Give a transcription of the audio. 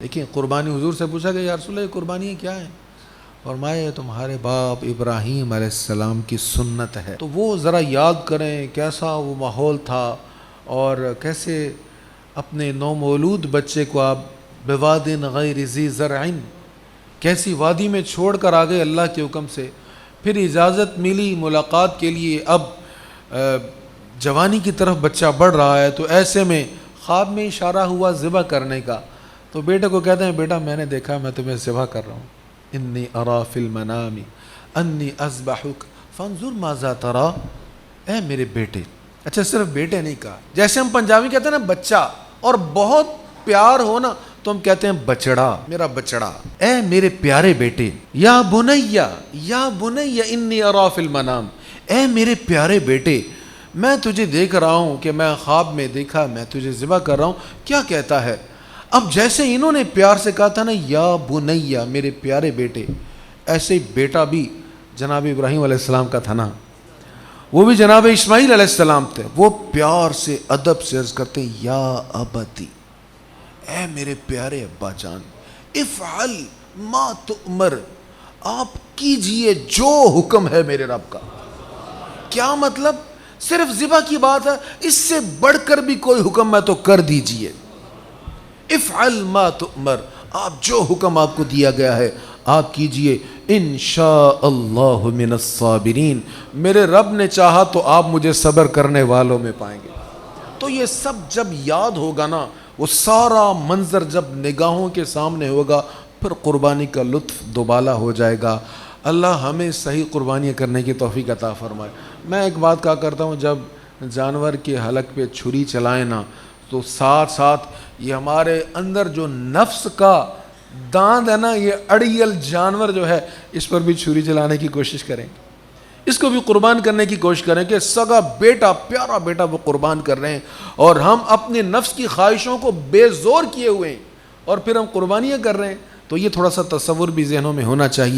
دیکھیں قربانی حضور سے پوچھا کہ یا رسول اللہ یہ قربانی کیا ہے؟ فرمایا تمہارے باپ ابراہیم علیہ السلام کی سنت ہے۔ تو وہ ذرا یاد کریں کیسا وہ ماحول تھا، اور کیسے اپنے نومولود بچے کو آپ بواد غیر ذی زرع، کیسی وادی میں چھوڑ کر آ گئے اللہ کے حکم سے، پھر اجازت ملی ملاقات کے لیے، اب جوانی کی طرف بچہ بڑھ رہا ہے، تو ایسے میں خواب میں اشارہ ہوا ذبح کرنے کا، تو بیٹے کو کہتے ہیں بیٹا میں نے دیکھا میں تمہیں ذبح کر رہا ہوں، انی ارا فی المنام انی اذبحک فانظر ماذا ترا، اے میرے بیٹے۔ اچھا صرف بیٹے نہیں کہا، جیسے ہم پنجابی کہتے ہیں نا بچہ، اور بہت پیار ہو نا تو ہم کہتے ہیں بچڑا، میرا بچڑا، اے میرے پیارے بیٹے، یا بنی انی ارا فی المنام، اے میرے پیارے بیٹے میں تجھے دیکھ رہا ہوں کہ میں خواب میں دیکھا میں تجھے ذبح کر رہا ہوں، کیا کہتا ہے؟ اب جیسے انہوں نے پیار سے کہا تھا نا یا بنیا میرے پیارے بیٹے، ایسے ہی بیٹا بھی جناب ابراہیم علیہ السلام کا تھا نا، وہ بھی جناب اسماعیل علیہ السلام تھے، وہ پیار سے ادب سے عرض کرتے ہیں یا ابتی، اے میرے پیارے ابا جان، افعل ما تؤمر، آپ کیجئے جو حکم ہے میرے رب کا۔ کیا مطلب؟ صرف ذبح کی بات ہے، اس سے بڑھ کر بھی کوئی حکم ہے تو کر دیجئے، افعل ما تؤمر، آپ جو حکم آپ کو دیا گیا ہے آپ کیجئے، انشاءاللہ من الصابرین، میرے رب نے چاہا تو آپ مجھے صبر کرنے والوں میں پائیں گے۔ تو یہ سب جب یاد ہوگا نا، وہ سارا منظر جب نگاہوں کے سامنے ہوگا، پھر قربانی کا لطف دوبالا ہو جائے گا۔ اللہ ہمیں صحیح قربانیاں کرنے کی توفیق عطا فرمائے۔ میں ایک بات کہا کرتا ہوں، جب جانور کے حلق پہ چھری چلائیں نا تو ساتھ ساتھ یہ ہمارے اندر جو نفس کا داند ہے نا، یہ اڑیل جانور جو ہے، اس پر بھی چھری چلانے کی کوشش کریں، اس کو بھی قربان کرنے کی کوشش کریں کہ سگا بیٹا پیارا بیٹا وہ قربان کر رہے ہیں، اور ہم اپنے نفس کی خواہشوں کو بے زور کیے ہوئے ہیں اور پھر ہم قربانیاں کر رہے ہیں۔ تو یہ تھوڑا سا تصور بھی ذہنوں میں ہونا چاہیے۔